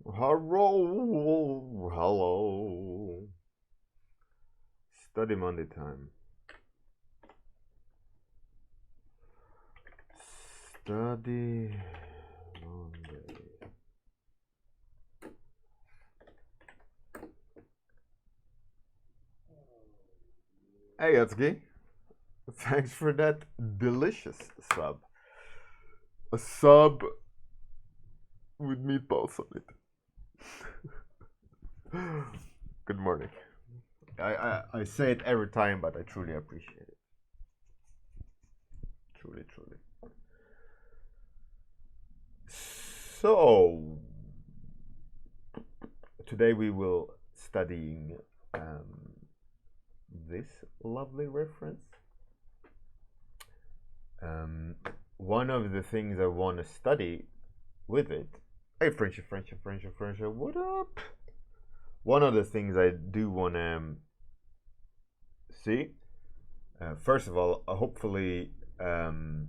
Hello, hello. Study Monday time. Study Monday. Hey, Yatsuki. Thanks for that delicious sub. A sub with meatballs on it. Good morning. I say it every time, but I truly appreciate it. Truly, truly. So, today we will studying this lovely reference. One of the things I want to study with it. Hey, friendship, what up? One of the things I do want to see. First of all, hopefully the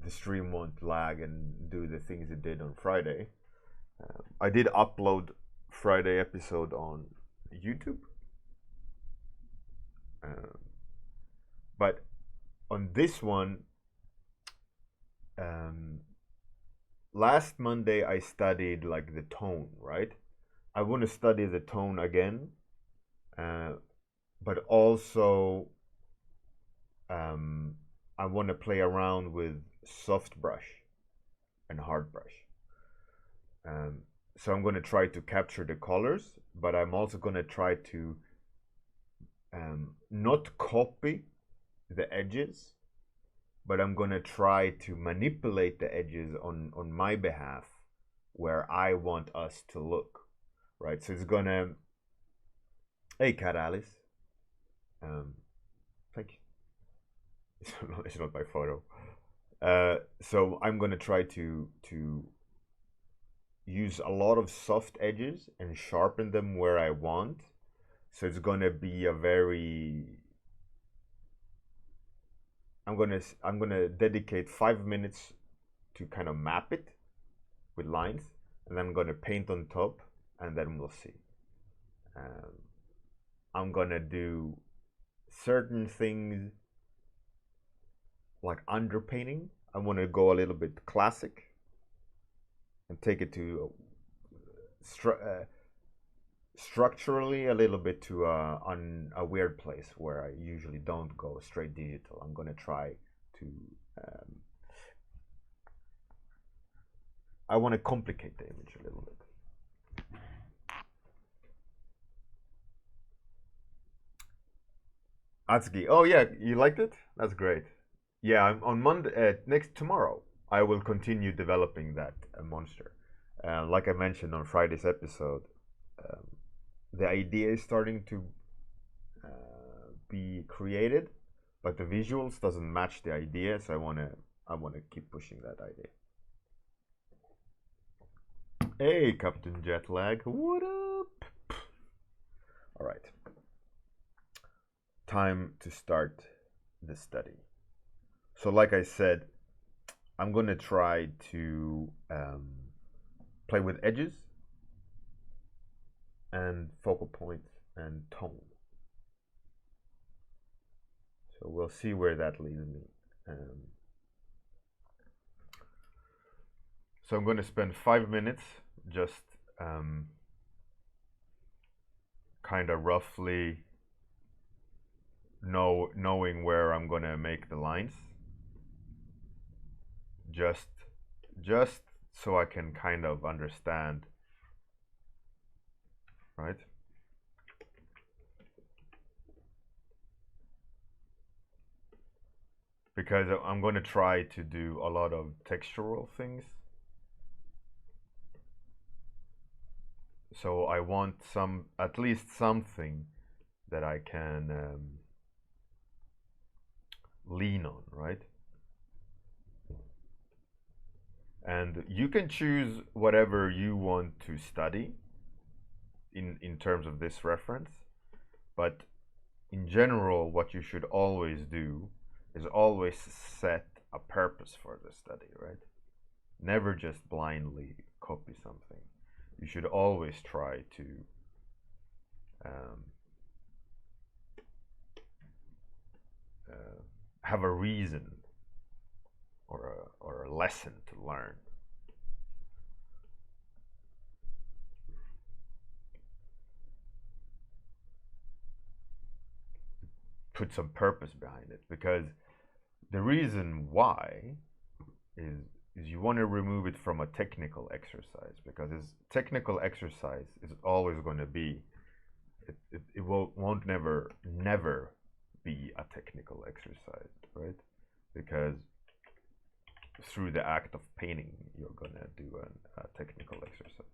stream won't lag and do the things it did on Friday. I did upload Friday episode on YouTube, but on this one, last Monday I studied like the tone, right? I want to study the tone again, but also I want to play around with soft brush and hard brush. So I'm going to try to capture the colors, but I'm also going to try to not copy the edges, but I'm going to try to manipulate the edges on my behalf where I want us to look, right? So it's going to, hey, Cat Alice. Thank you. It's not my photo. So I'm going to try to use a lot of soft edges and sharpen them where I want. So it's going to be a very I'm gonna dedicate 5 minutes to kind of map it with lines, and then I'm gonna paint on top, and then we'll see. I'm gonna do certain things like underpainting. I want to go a little bit classic and take it to structurally a little bit to a weird place where I usually don't go straight digital. I'm gonna try to I want to complicate the image a little bit. Atsuki, oh yeah, you liked it? That's great. Yeah, I'm on Monday, tomorrow, I will continue developing that monster. Like I mentioned on Friday's episode, um, the idea is starting to be created, but the visuals doesn't match the idea, so I wanna keep pushing that idea. Hey, Captain Jetlag, what up? All right, time to start the study. So, like I said, I'm gonna try to play with edges and focal points and tone. So we'll see where that leads me. So I'm going to spend 5 minutes just kind of roughly knowing where I'm going to make the lines. Just so I can kind of understand, right? Because I'm going to try to do a lot of textural things. So I want at least something that I can lean on, right? And you can choose whatever you want to study in terms of this reference, but in general, what you should always do is always set a purpose for the study, right? Never just blindly copy something. you should always try to um, have a reason or a lesson to learn. Put some purpose behind it, because the reason why is you want to remove it from a technical exercise, because this technical exercise is always going to be it won't never be a technical exercise, right? Because through the act of painting you're gonna do a technical exercise.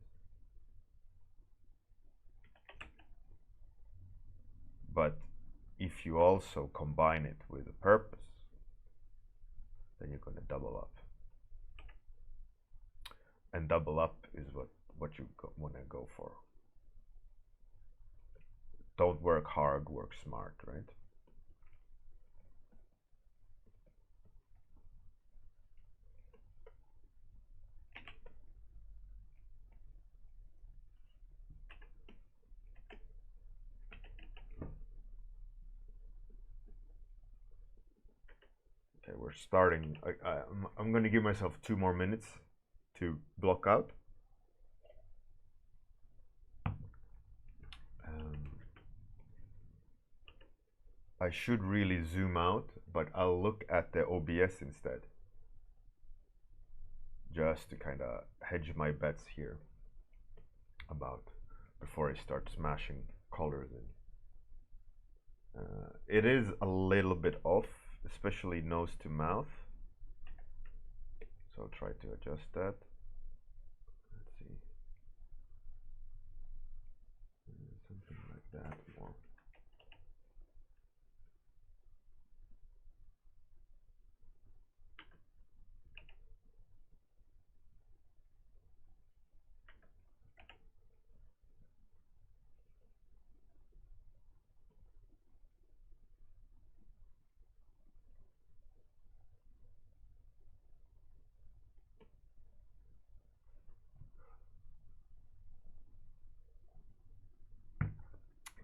But if you also combine it with a purpose, then you're gonna double up. And double up is what you want to go for. Don't work hard, work smart, right? Okay, we're starting. I'm going to give myself 2 more minutes to block out. I should really zoom out, but I'll look at the OBS instead, just to kind of hedge my bets here about before I start smashing colors in. It is a little bit off, especially nose to mouth, so I'll try to adjust that. Let's see, something like that more.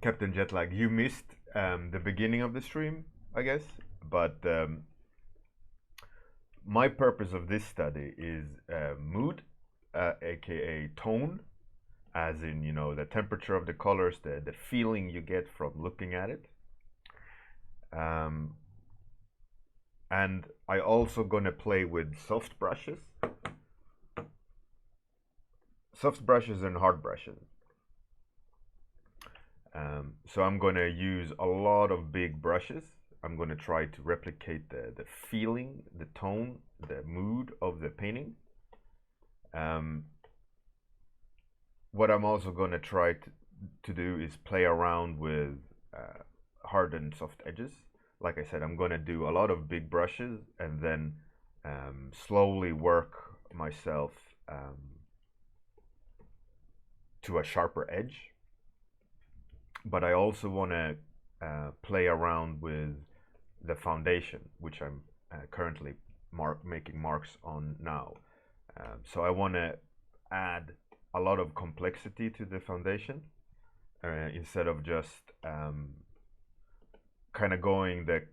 Captain Jetlag, you missed the beginning of the stream, I guess, but my purpose of this study is mood, aka tone, as in, you know, the temperature of the colors, the feeling you get from looking at it. And I also gonna play with soft brushes and hard brushes. So I'm going to use a lot of big brushes. I'm going to try to replicate the feeling, the tone, the mood of the painting. What I'm also going to try to do is play around with hard and soft edges. Like I said, I'm going to do a lot of big brushes and then slowly work myself to a sharper edge. But I also want to play around with the foundation, which I'm currently making marks on now. So I want to add a lot of complexity to the foundation instead of just kind of going the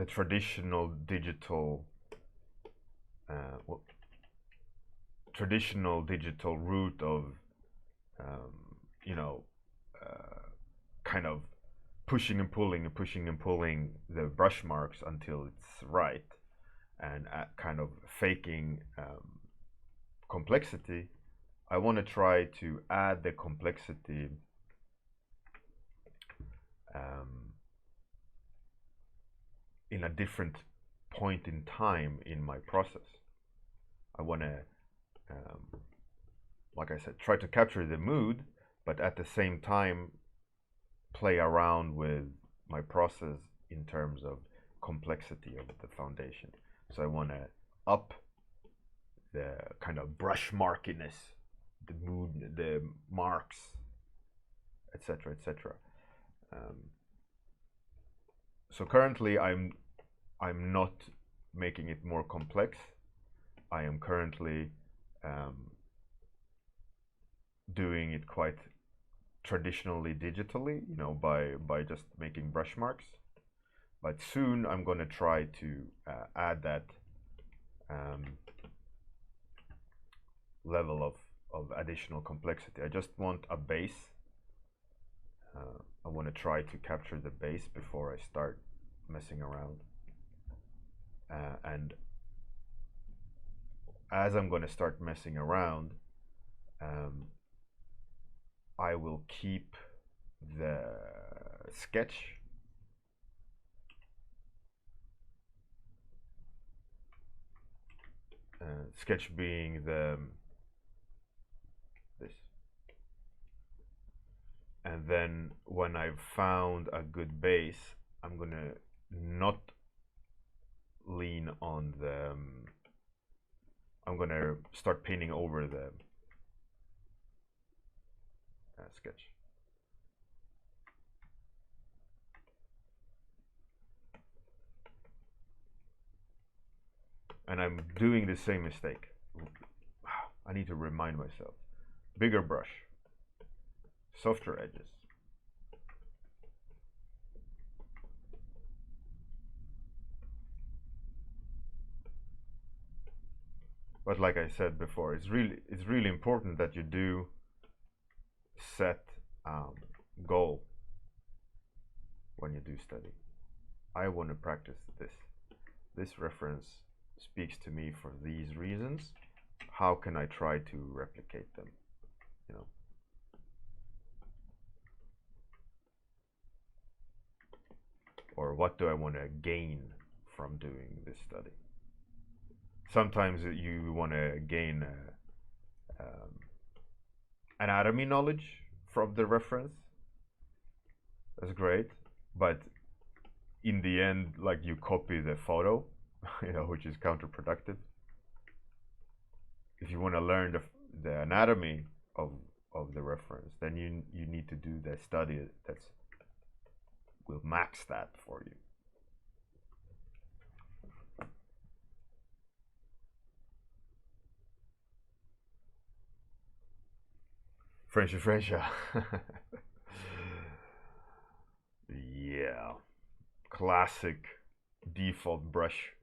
traditional digital route of you know, kind of pushing and pulling the brush marks until it's right, and kind of faking complexity. I want to try to add the complexity in a different point in time in my process. I want to, like I said, try to capture the mood, but at the same time play around with my process in terms of complexity of the foundation. So I want to up the kind of brush markiness, the mood, the marks, etc., etc. So currently I'm not making it more complex. I am currently doing it quite traditionally digitally, you know, by just making brush marks. But soon I'm going to try to add that level of additional complexity. I just want a base. I want to try to capture the base before I start messing around. And as I'm going to start messing around, I will keep the sketch sketch being the this, and then when I've found a good base, I'm gonna not lean on the I'm gonna start painting over the sketch. And I'm doing the same mistake. I need to remind myself. Bigger brush, softer edges. But like I said before, it's really important that you do set goal when you do study. I want to practice this. This reference speaks to me for these reasons. How can I try to replicate them? You know. Or what do I want to gain from doing this study? Sometimes you want to gain anatomy knowledge from the reference. That's great, but in the end, like, you copy the photo, you know, which is counterproductive. If you want to learn the anatomy of the reference, then you need to do the study that will max that for you. French. Yeah, classic default brush.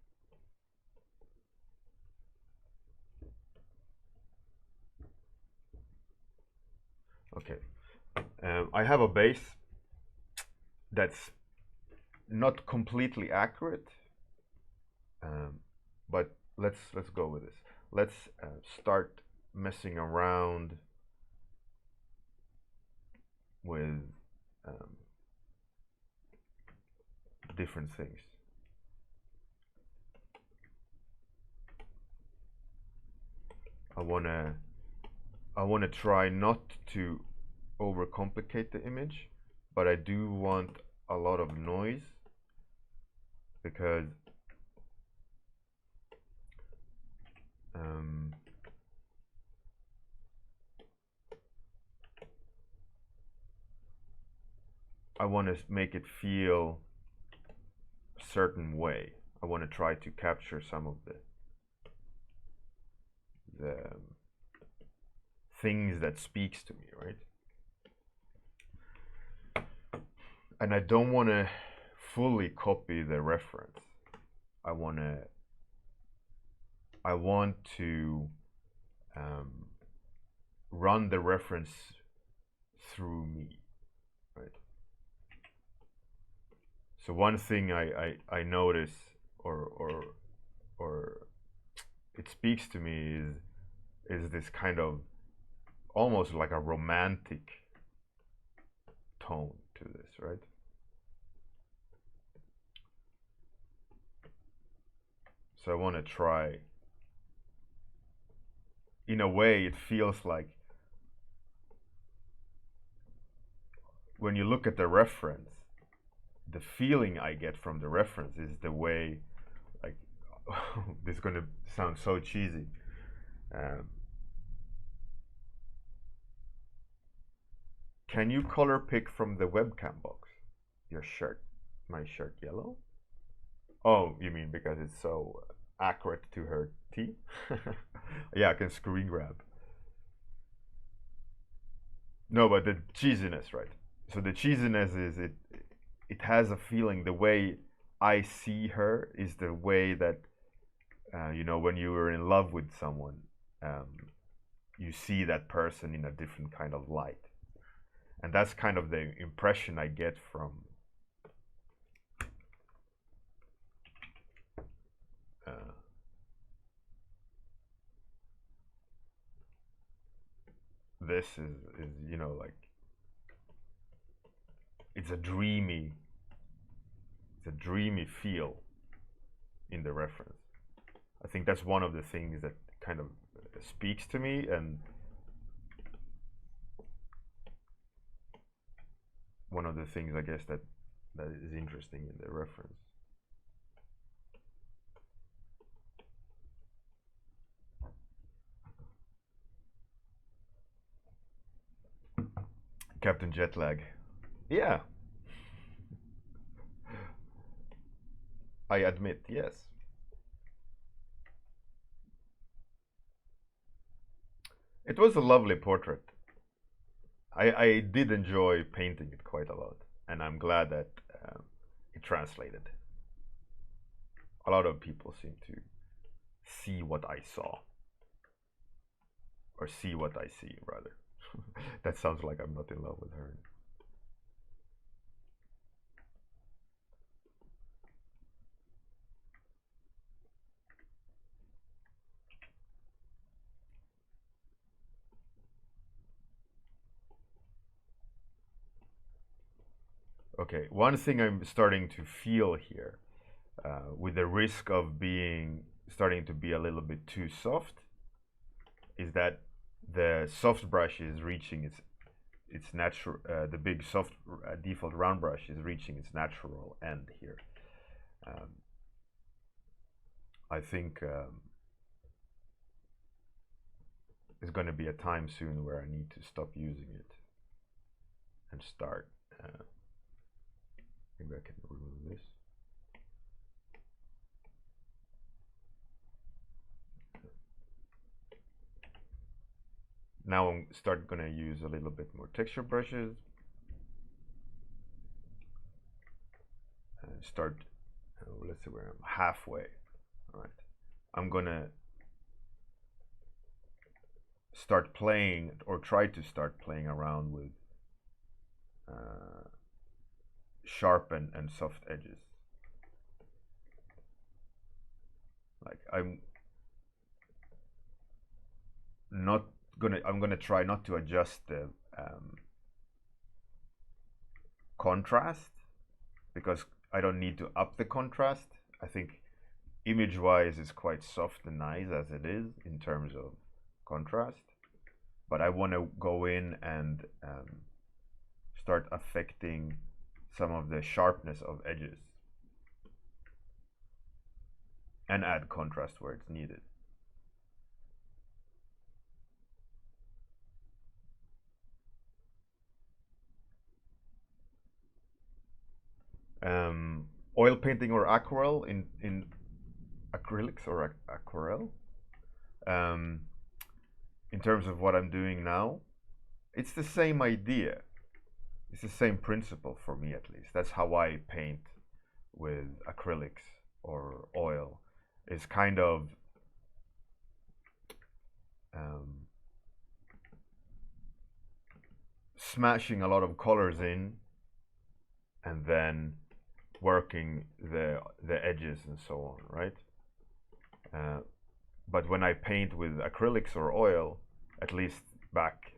Okay, I have a base that's not completely accurate, but let's go with this. Let's start messing around with different things. I wanna try not to overcomplicate the image, but I do want a lot of noise, because I want to make it feel a certain way. I want to try to capture some of the things that speaks to me, right? And I don't want to fully copy the reference. I want to run the reference through me, right? So one thing I notice, or it speaks to me, is this kind of almost like a romantic tone to this, right? So I want to try. In a way, it feels like when you look at the reference, the feeling I get from the reference is the way, like, this is going to sound so cheesy. Can you color pick from the webcam box your shirt? My shirt yellow? Oh, you mean because it's so accurate to her tee? Yeah, I can screen grab. No, but the cheesiness, right? So the cheesiness is it. It has a feeling. The way I see her is the way that when you were in love with someone, um, you see that person in a different kind of light, and that's kind of the impression I get from uh, this is like it's a dreamy feel in the reference. I think that's one of the things that kind of speaks to me, and one of the things I guess that is interesting in the reference. Captain Jetlag. Yeah, I admit, yes. It was a lovely portrait. I did enjoy painting it quite a lot, and I'm glad that it translated. A lot of people seem to see what I saw, or see what I see, rather. That sounds like I'm not in love with her. Okay, one thing I'm starting to feel here, with the risk of being starting to be a little bit too soft, is that the soft brush is reaching its natural. The big soft default round brush is reaching its natural end here. Um, I think there's going to be a time soon where I need to stop using it and start. Maybe I can remove this. Now I'm gonna use a little bit more texture brushes. Start. Let's see where I'm halfway. All right. I'm gonna start playing, or try to start playing around with sharp and soft edges. Like I'm gonna try not to adjust the contrast, because I don't need to up the contrast. I think image wise is quite soft and nice as it is in terms of contrast, but I want to go in and start affecting some of the sharpness of edges and add contrast where it's needed. Oil painting or aquarelle in acrylics or aquarelle. In terms of what I'm doing now, it's the same idea. It's the same principle for me, at least. That's how I paint with acrylics or oil. It's kind of smashing a lot of colors in, and then working the edges and so on, right? But when I paint with acrylics or oil, at least back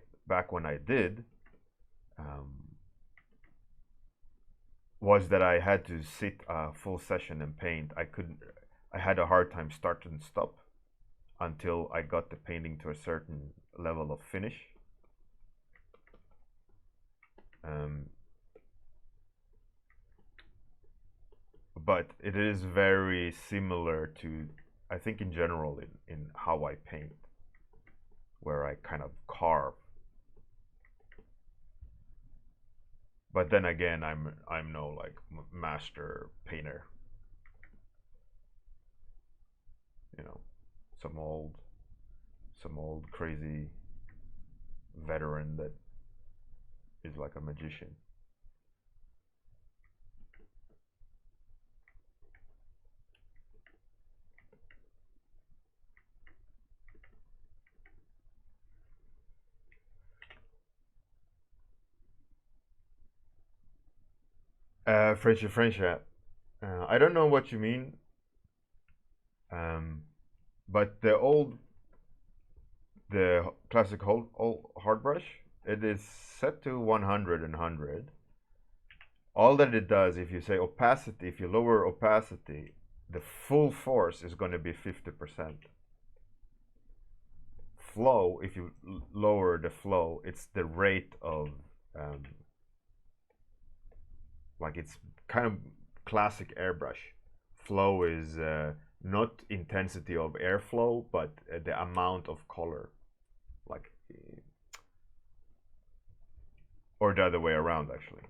when I did, was that I had to sit a full session and paint. I had a hard time start and stop until I got the painting to a certain level of finish. But it is very similar to, I think, in general, in how I paint, where I kind of carve. But then again, I'm no like master painter. You know, some old crazy veteran that is like a magician. French, I don't know what you mean, but the classic hard brush, it is set to 100 and 100. All that it does, if you say opacity, if you lower opacity, the full force is going to be 50%. Flow, if you lower the flow, it's the rate of, like it's kind of classic airbrush. Flow is not intensity of airflow, but the amount of color, like, or the other way around actually.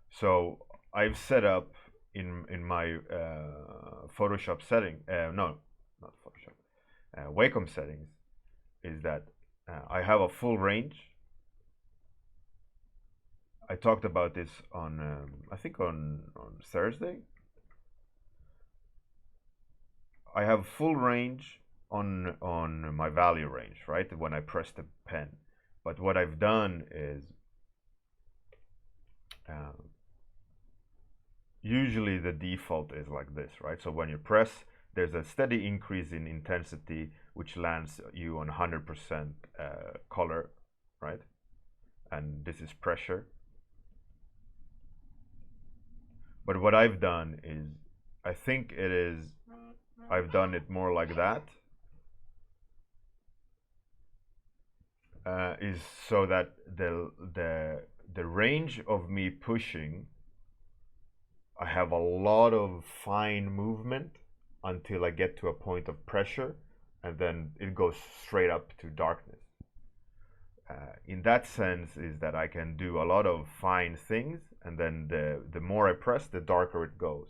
So I've set up in my Photoshop setting, no, not Photoshop, Wacom settings, is that I have a full range. I talked about this on, I think on Thursday. I have full range on my value range, right? When I press the pen. But what I've done is, usually the default is like this, right? So when you press, there's a steady increase in intensity, which lands you on 100% color, right? And this is pressure. But what I've done is, I think it is, I've done it more like that, is so that the range of me pushing, I have a lot of fine movement until I get to a point of pressure, and then it goes straight up to darkness. In that sense is that I can do a lot of fine things, and then the more I press, the darker it goes.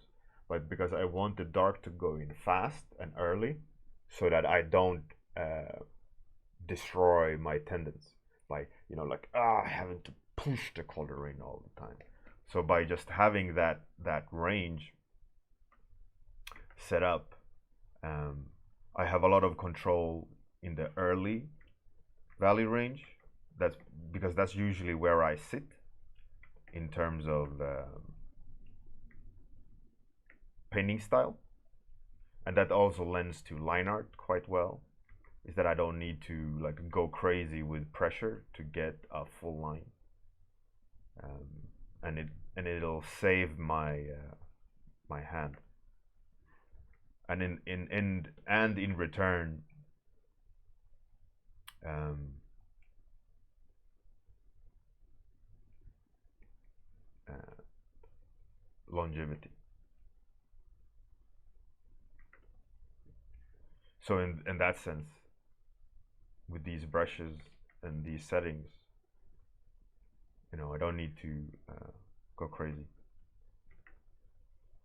But because I want the dark to go in fast and early, so that I don't destroy my tendons by, you know, like having to push the color in all the time. So by just having that range set up, I have a lot of control in the early value range. That's because that's usually where I sit in terms of painting style, and that also lends to line art quite well. Is that I don't need to like go crazy with pressure to get a full line, and it'll save my my hand. And in return, longevity. So in that sense, with these brushes and these settings, you know, I don't need to go crazy,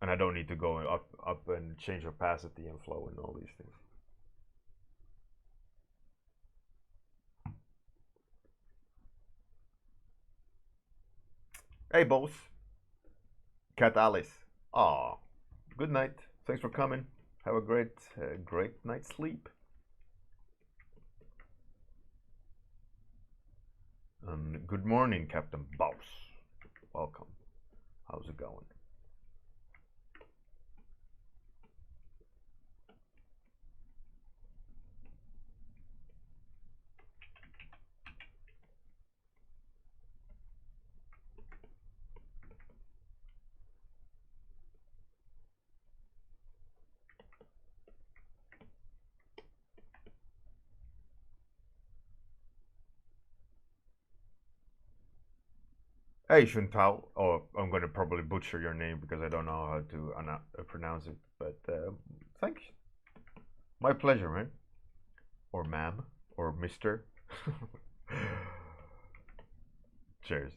and I don't need to go up and change opacity and flow and all these things. Hey, boss. Cat Alice. Aw, good night. Thanks for coming. Have a great night's sleep. Good morning, Captain Boss. Welcome. How's it going? Hey, Shuntao. Oh, I'm going to probably butcher your name because I don't know how to pronounce it. But thanks. My pleasure, man. Or ma'am. Or mister. Cheers.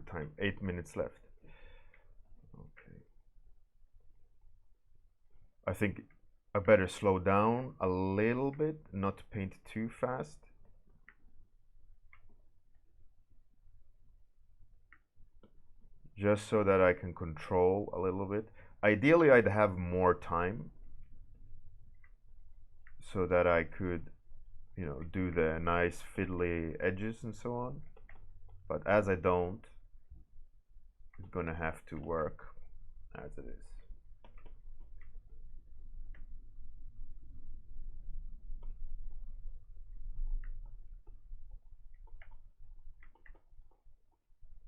time. 8 minutes left. Okay. I think I better slow down a little bit, not paint too fast. Just so that I can control a little bit. Ideally, I'd have more time so that I could, you know, do the nice fiddly edges and so on. But as I don't, it's gonna have to work as it is.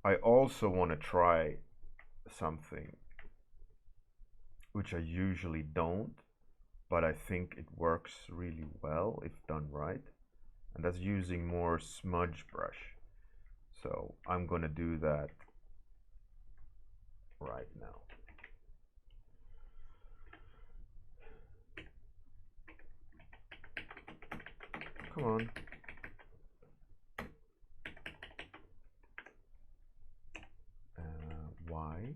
I also want to try something which I usually don't, but I think it works really well if done right, and that's using more smudge brush. So I'm gonna do that right now. Come on. Why?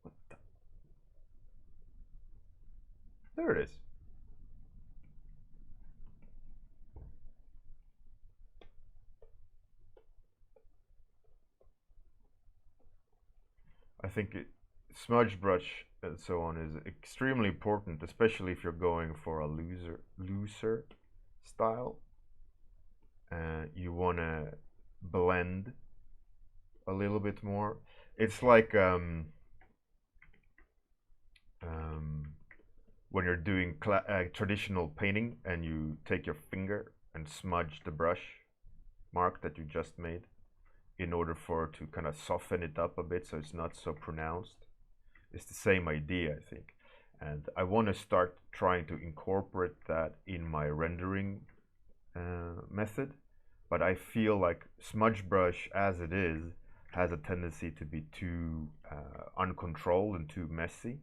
What the? There it is. I think smudge brush and so on is extremely important, especially if you're going for a looser style. You want to blend a little bit more. It's like when you're doing traditional painting and you take your finger and smudge the brush mark that you just made in order for it to kind of soften it up a bit so it's not so pronounced. It's the same idea, I think. And I want to start trying to incorporate that in my rendering method. But I feel like smudge brush as it is has a tendency to be too uncontrolled and too messy.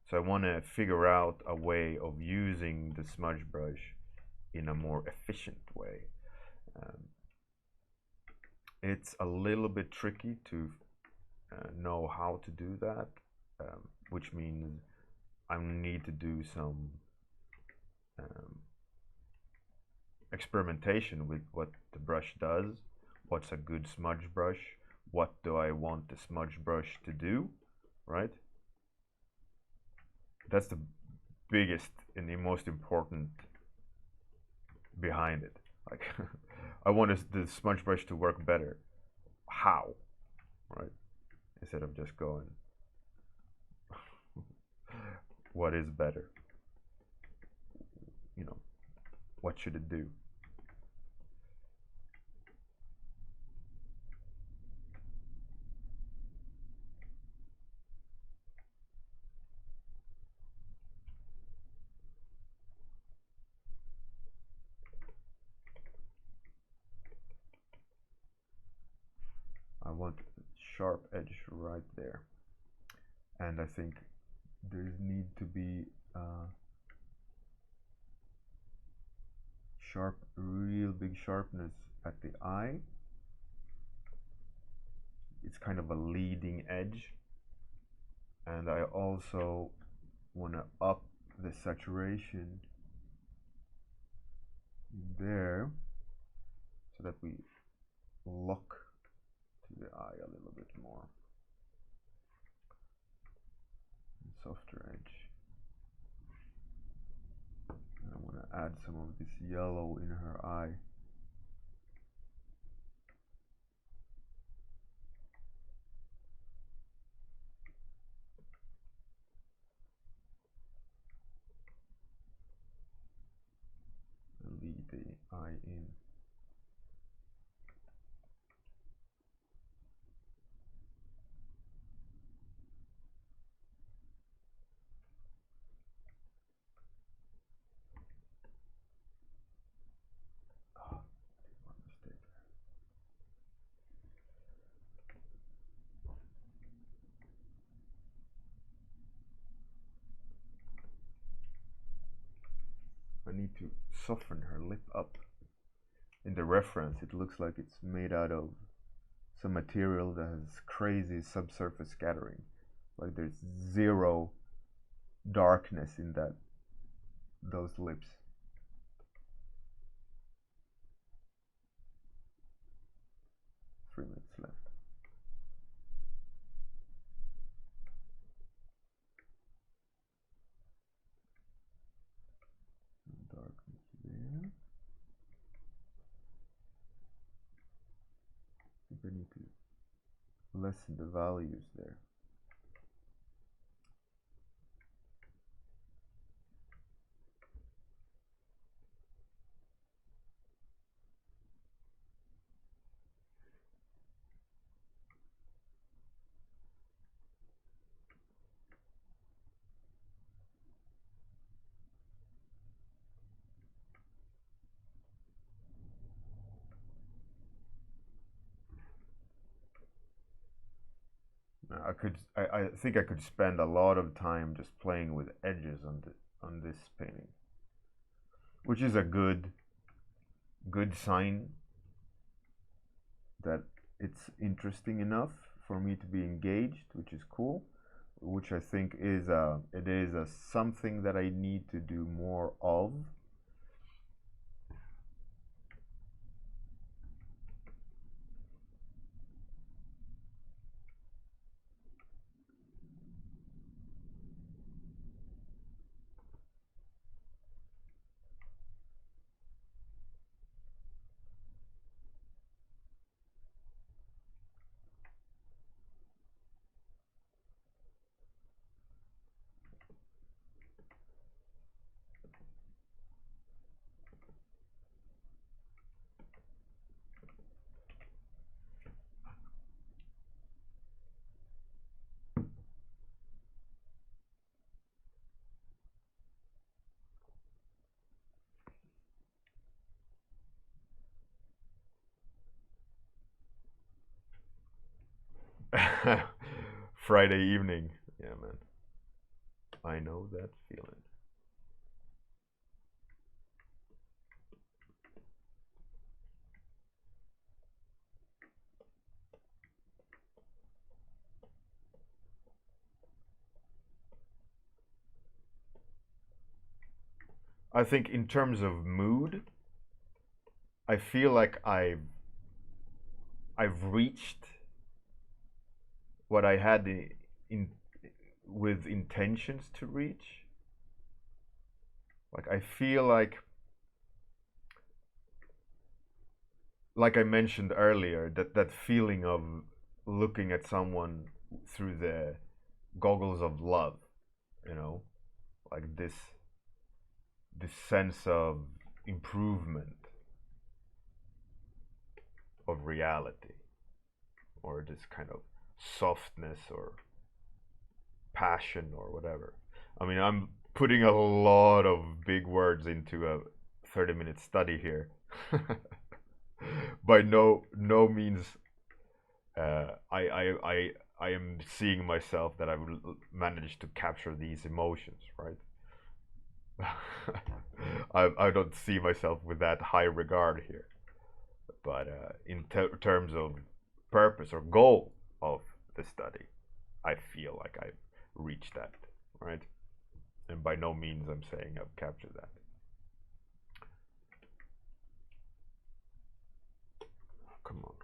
So I want to figure out a way of using the smudge brush in a more efficient way. It's a little bit tricky to know how to do that, which means I need to do some experimentation with what the brush does. What's a good smudge brush? What do I want the smudge brush to do, right? That's the biggest and the most important behind it. Like, I want the smudge brush to work better. How, right? Instead of just going, what is better? You know, what should it do? I want a sharp edge right there. And I think there need to be sharp, real big sharpness at the eye. It's kind of a leading edge. And I also want to up the saturation there so that we look to the eye a little bit more. And softer edge. And I want to add some of this yellow in her eye. And lead the eye in. need to soften her lip up. In the reference, it looks like it's made out of some material that has crazy subsurface scattering. Like there's zero darkness in those lips. Minutes left. Darkness there. I think I need to lessen the values there. I think I could spend a lot of time just playing with edges on this painting, which is a good sign that it's interesting enough for me to be engaged, which is cool, which I think is it is something that I need to do more of. Friday evening. Yeah, man. I know that feeling. I think in terms of mood, I feel like I've reached what I had with intentions to reach. Like I feel like I mentioned earlier, that feeling of looking at someone through the goggles of love, you know, like this sense of improvement of reality, or this kind of softness or passion or whatever. I mean, I'm putting a lot of big words into a 30-minute study here. By no means I am seeing myself that I will manage to capture these emotions, right? I don't see myself with that high regard here, but in terms of purpose or goal of the study, I feel like I've reached that, right? And by no means I'm saying I've captured that. Come on.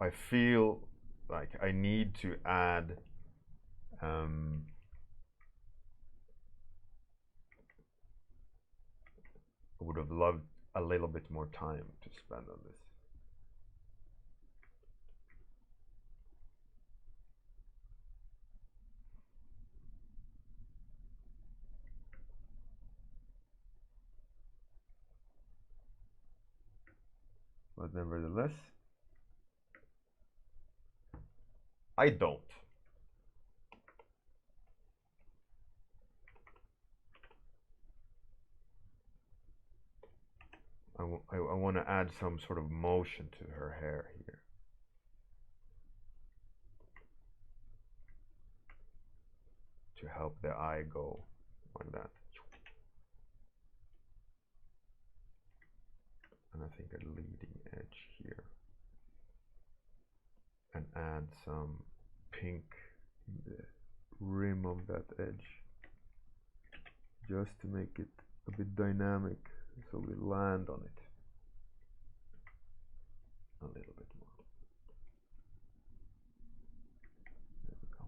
I feel like I need to add I would have loved a little bit more time to spend on this. But nevertheless, I don't. want to add some sort of motion to her hair here. To help the eye go like that. And I think a leading edge here. And add some pink in the rim of that edge. Just to make it a bit dynamic, so we land on it a little bit more. There we go.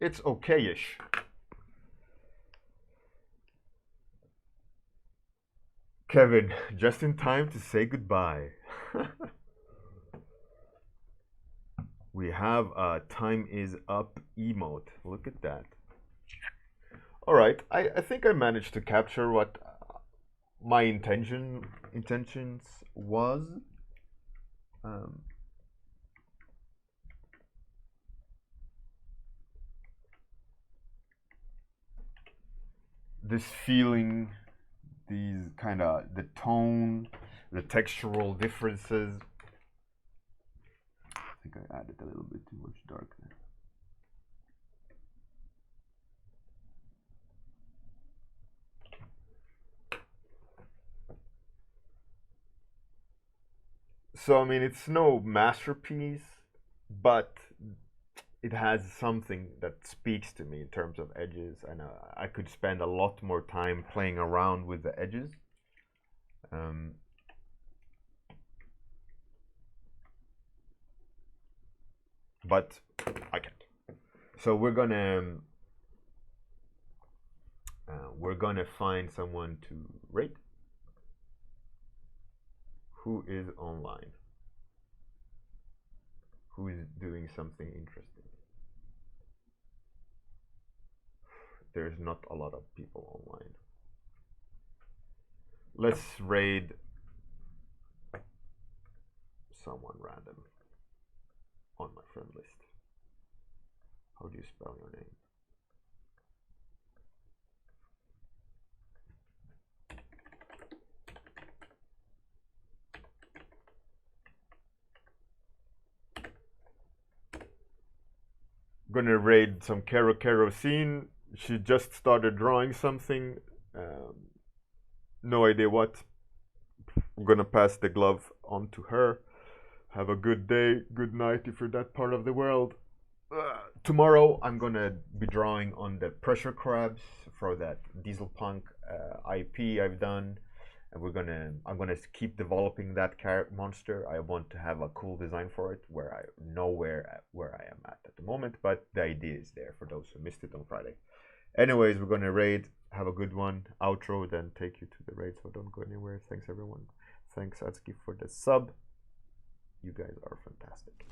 It's okay-ish. Kevin, just in time to say goodbye. We have a time is up emote. Look at that. All right, I think I managed to capture what my intentions was. This feeling, these kind of the tone, the textural differences. I think I added a little bit too much dark there. So I mean, it's no masterpiece, but it has something that speaks to me in terms of edges, and I could spend a lot more time playing around with the edges. But I can't. So we're gonna find someone to rate who is online, who is doing something interesting. There's not a lot of people online. Let's raid someone random on my friend list. How do you spell your name? Gonna raid some Kerosene. She just started drawing something. No idea what. I'm gonna pass the glove on to her. Have a good day, good night if you're that part of the world. Tomorrow I'm gonna be drawing on the pressure crabs for that Diesel Punk IP I've done, and I'm gonna keep developing that monster. I want to have a cool design for it where I know where I am at the moment, but the idea is there for those who missed it on Friday. Anyways, we're gonna raid. Have a good one. Outro, then take you to the raid, so don't go anywhere. Thanks everyone. Thanks Atsuki for the sub. You guys are fantastic.